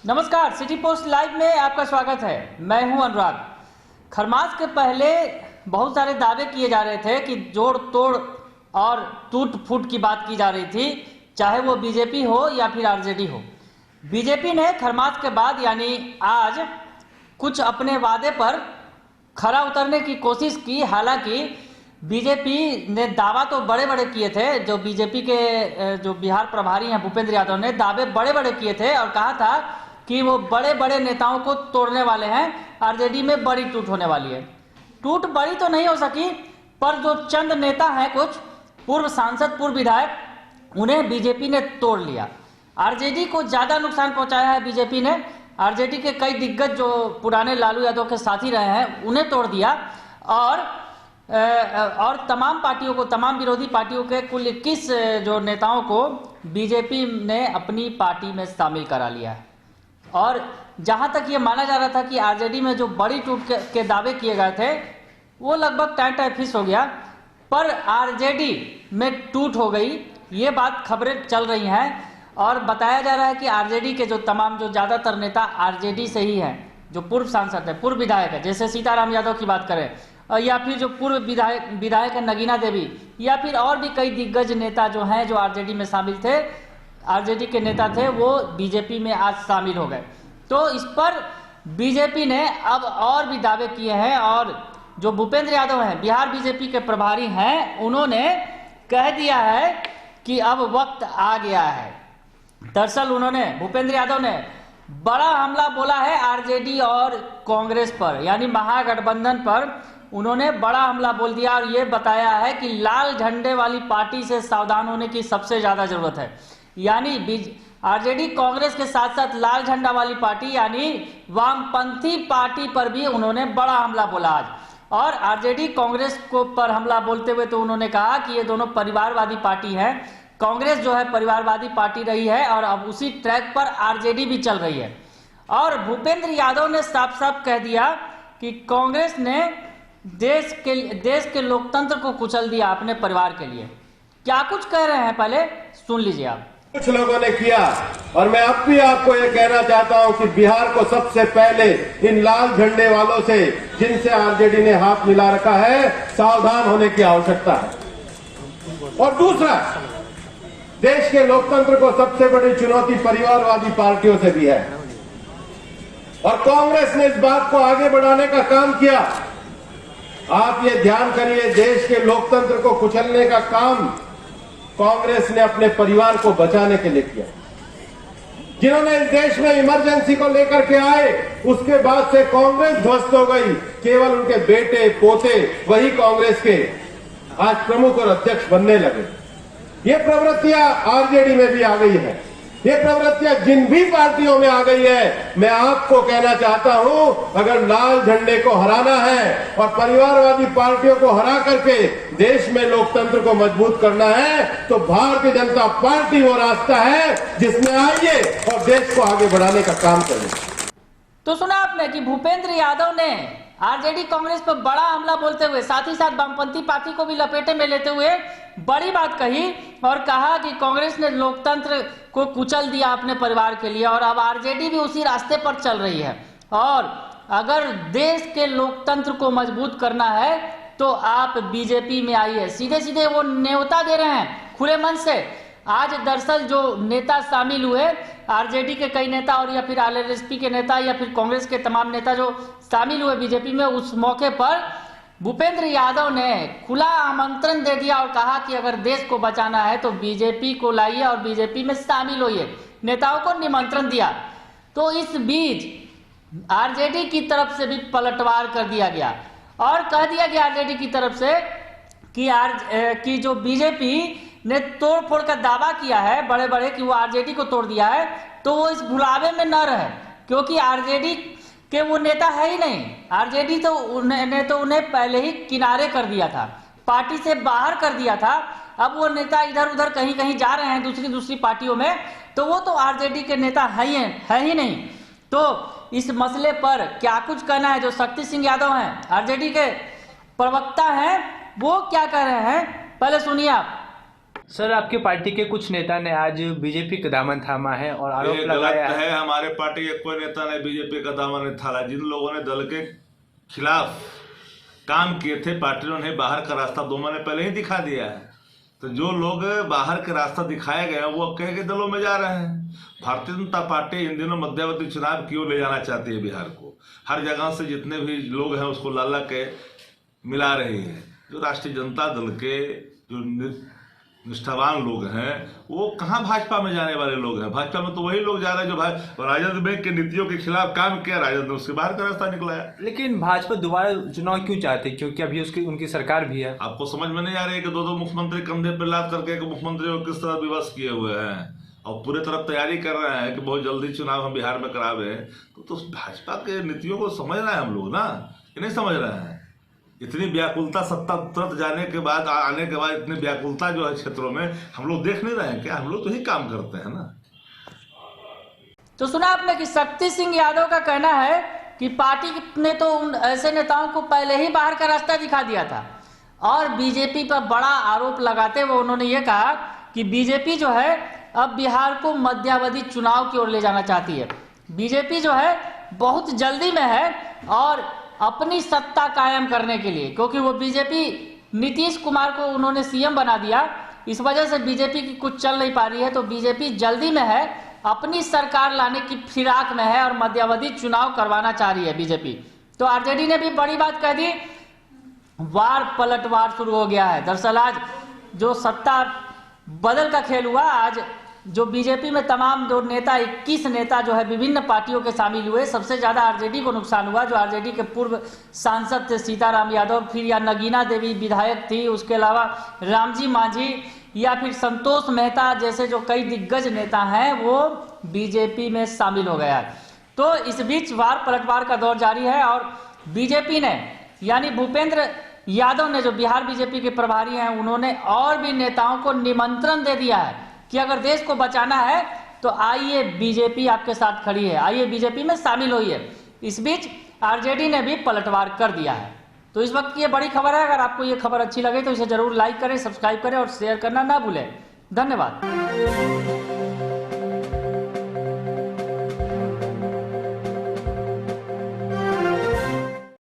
नमस्कार, city post live में आपका स्वागत है। मैं हूं अनुराग। खरमास के पहले बहुत सारे दावे किए जा रहे थे कि जोड़ तोड़ और टूट फूट की बात की जा रही थी, चाहे वो बीजेपी हो या फिर आरजेडी हो। बीजेपी ने खरमास के बाद यानी आज कुछ अपने वादे पर खरा उतरने की कोशिश की। हालांकि बीजेपी ने दावा तो बड़े बड़े किए थे, जो बीजेपी के जो बिहार प्रभारी हैं भूपेंद्र यादव ने दावे बड़े बड़े किए थे और कहा था कि वो बड़े बड़े नेताओं को तोड़ने वाले हैं, आरजेडी में बड़ी टूट होने वाली है। टूट बड़ी तो नहीं हो सकी, पर जो चंद नेता हैं, कुछ पूर्व सांसद, पूर्व विधायक, उन्हें बीजेपी ने तोड़ लिया। आरजेडी को ज्यादा नुकसान पहुंचाया है बीजेपी ने। आरजेडी के कई दिग्गज जो पुराने लालू यादव के साथी रहे हैं उन्हें तोड़ दिया और तमाम पार्टियों को, तमाम विरोधी पार्टियों के कुल 21 जो नेताओं को बीजेपी ने अपनी पार्टी में शामिल करा लिया है। और जहां तक ये माना जा रहा था कि आरजेडी में जो बड़ी टूट के दावे किए गए थे वो लगभग टाइम फिक्स हो गया, पर आरजेडी में टूट हो गई, ये बात खबरें चल रही हैं। और बताया जा रहा है कि आरजेडी के जो तमाम जो ज़्यादातर नेता आरजेडी से ही हैं, जो पूर्व सांसद है, पूर्व विधायक है, जैसे सीताराम यादव की बात करें या फिर जो पूर्व विधायक है नगीना देवी, या फिर और भी कई दिग्गज नेता जो हैं जो आरजेडी में शामिल थे, आरजेडी के नेता थे, वो बीजेपी में आज शामिल हो गए। तो इस पर बीजेपी ने अब और भी दावे किए हैं और जो भूपेंद्र यादव हैं, बिहार बीजेपी के प्रभारी हैं, उन्होंने कह दिया है कि अब वक्त आ गया है। दरअसल उन्होंने, भूपेंद्र यादव ने बड़ा हमला बोला है आरजेडी और कांग्रेस पर, यानी महागठबंधन पर। उन्होंने बड़ा हमला बोल दिया और ये बताया है कि लाल झंडे वाली पार्टी से सावधान होने की सबसे ज्यादा जरूरत है। यानी आरजेडी कांग्रेस के साथ साथ लाल झंडा वाली पार्टी यानी वामपंथी पार्टी पर भी उन्होंने बड़ा हमला बोला आज। और आरजेडी कांग्रेस को पर हमला बोलते हुए तो उन्होंने कहा कि ये दोनों परिवारवादी पार्टी है। कांग्रेस जो है परिवारवादी पार्टी रही है और अब उसी ट्रैक पर आरजेडी भी चल रही है। और भूपेंद्र यादव ने साफ साफ कह दिया कि कांग्रेस ने देश के लोकतंत्र को कुचल दिया अपने परिवार के लिए। क्या कुछ कह रहे हैं, पहले सुन लीजिए आप। कुछ लोगों ने किया और मैं अब भी आपको ये कहना चाहता हूं कि बिहार को सबसे पहले इन लाल झंडे वालों से, जिनसे आरजेडी ने हाथ मिला रखा है, सावधान होने की आवश्यकता है। और दूसरा, देश के लोकतंत्र को सबसे बड़ी चुनौती परिवारवादी पार्टियों से भी है और कांग्रेस ने इस बात को आगे बढ़ाने का काम किया। आप ये ध्यान करिए, देश के लोकतंत्र को कुचलने का काम कांग्रेस ने अपने परिवार को बचाने के लिए किया। जिन्होंने इस देश में इमरजेंसी को लेकर के आए, उसके बाद से कांग्रेस ध्वस्त हो गई। केवल उनके बेटे पोते वही कांग्रेस के आज प्रमुख और अध्यक्ष बनने लगे। ये प्रवृत्तियां आरजेडी में भी आ गई है, ये प्रवृत्तियां जिन भी पार्टियों में आ गई है। मैं आपको कहना चाहता हूं, अगर लाल झंडे को हराना है और परिवारवादी पार्टियों को हरा करके देश में लोकतंत्र को मजबूत करना है, तो भारतीय जनता पार्टी वो रास्ता है जिसमें आइए और देश को आगे बढ़ाने का काम करें। तो सुना आपने कि भूपेंद्र यादव ने आरजेडी कांग्रेस पर बड़ा हमला बोलते हुए साथ ही साथ वामपंथी पार्टी को भी लपेटे में लेते हुए बड़ी बात कही और कहा कि कांग्रेस ने लोकतंत्र को कुचल दिया अपने परिवार के लिए और अब आरजेडी भी उसी रास्ते पर चल रही है। और अगर देश के लोकतंत्र को मजबूत करना है तो आप बीजेपी में आइए। सीधे सीधे वो न्योता दे रहे हैं खुले मन से। आज दरअसल जो नेता शामिल हुए, आरजेडी के कई नेता और या फिर आरएलएसपी के नेता या फिर कांग्रेस के तमाम नेता जो शामिल हुए बीजेपी में, उस मौके पर भूपेंद्र यादव ने खुला आमंत्रण दे दिया और कहा कि अगर देश को बचाना है तो बीजेपी को लाइए और बीजेपी में शामिल होइए। नेताओं को निमंत्रण दिया। तो इस बीच आरजेडी की तरफ से भी पलटवार कर दिया गया और कह दिया गया आरजेडी की तरफ से कि जो बीजेपी ने तोड़ फोड़ का दावा किया है बड़े बड़े कि वो आरजेडी को तोड़ दिया है, तो वो इस भुलावे में न रहे, क्योंकि आरजेडी के वो नेता है ही नहीं। आरजेडी तो उन्हें पहले ही किनारे कर दिया था, पार्टी से बाहर कर दिया था। अब वो नेता इधर उधर कहीं कहीं जा रहे हैं दूसरी पार्टियों में, तो वो तो आरजेडी के नेता है ही नहीं। तो इस मसले पर क्या कुछ कहना है जो शक्ति सिंह यादव हैं, आरजेडी के प्रवक्ता हैं, वो क्या कह रहे हैं, पहले सुनिए आप। सर, आपके पार्टी के कुछ नेता ने आज बीजेपी का दामन थामा है और आरोप ये लगाया गलत है। हमारे पार्टी के कोई नेता ने बीजेपी का दामन नहीं थामा। जिन लोगों ने दल के खिलाफ काम किए थे, पार्टी ने उन्हें बाहर का रास्ता 2 महीने पहले ही दिखा दिया है। तो जो लोग बाहर के रास्ता दिखाए गए हैं वो अब कह के दलों में जा रहे हैं। भारतीय जनता पार्टी इन दिनों मध्यावधि चुनाव क्यों ले जाना चाहती है बिहार को? हर जगह से जितने भी लोग हैं उसको लाला के मिला रही है। जो राष्ट्रीय जनता दल के जो निष्ठावान लोग हैं वो कहाँ भाजपा में जाने वाले लोग हैं? भाजपा में तो वही लोग जा रहे हैं जो राजद बैंक के नीतियों के खिलाफ काम किया, राजद ने उसके बाहर का रास्ता निकलाया। लेकिन भाजपा दोबारा चुनाव क्यों चाहती है? क्योंकि अभी उनकी सरकार भी है। आपको समझ में नहीं आ रही है कि 2 मुख्यमंत्री कंधे पर लाद करके एक मुख्यमंत्री को किस तरह विवश किए हुए हैं और पूरे तरफ तैयारी कर रहे हैं कि बहुत जल्दी चुनाव हम बिहार में करावे। तो भाजपा के नीतियों को समझ रहे हैं हम लोग ना, कि नहीं समझ रहे हैं? इतनी व्याकुलता सत्ता तुरंत जाने के बाद आने के बाद इतनी व्याकुलता जो है क्षेत्रों में हम लोग देख नहीं रहे हैं क्या? हम लोग तो ही काम करते हैं ना। तो सुना आपने कि शक्ति सिंह यादव का कहना है कि पार्टी ने तो उन ऐसे नेताओं को पहले ही बाहर का रास्ता दिखा दिया था और बीजेपी पर बड़ा आरोप लगाते हुए उन्होंने ये कहा कि बीजेपी जो है अब बिहार को मध्यावधि चुनाव की ओर ले जाना चाहती है। बीजेपी जो है बहुत जल्दी में है और अपनी सत्ता कायम करने के लिए, क्योंकि वो बीजेपी नीतीश कुमार को उन्होंने सीएम बना दिया, इस वजह से बीजेपी की कुछ चल नहीं पा रही है। तो बीजेपी जल्दी में है, अपनी सरकार लाने की फिराक में है और मध्यावधि चुनाव करवाना चाह रही है बीजेपी। तो आरजेडी ने भी बड़ी बात कह दी, वार पलटवार शुरू हो गया है। दरअसल आज जो सत्ता बदल का खेल हुआ, आज जो बीजेपी में तमाम जो नेता 21 नेता जो है विभिन्न पार्टियों के शामिल हुए। सबसे ज्यादा आरजेडी को नुकसान हुआ। जो आरजेडी के पूर्व सांसद थे सीताराम यादव, फिर या नगीना देवी विधायक थी, उसके अलावा रामजी मांझी या फिर संतोष मेहता जैसे जो कई दिग्गज नेता हैं वो बीजेपी में शामिल हो गया है। तो इस बीच वार पलटवार का दौर जारी है और बीजेपी ने यानी भूपेंद्र यादव ने जो बिहार बीजेपी के प्रभारी हैं उन्होंने और भी नेताओं को निमंत्रण दे दिया है कि अगर देश को बचाना है तो आइए बीजेपी आपके साथ खड़ी है, आइए बीजेपी में शामिल होइए। इस बीच आरजेडी ने भी पलटवार कर दिया है। तो इस वक्त ये बड़ी खबर है। अगर आपको ये खबर अच्छी लगे तो इसे जरूर लाइक करें, सब्सक्राइब करें और शेयर करना ना भूलें। धन्यवाद।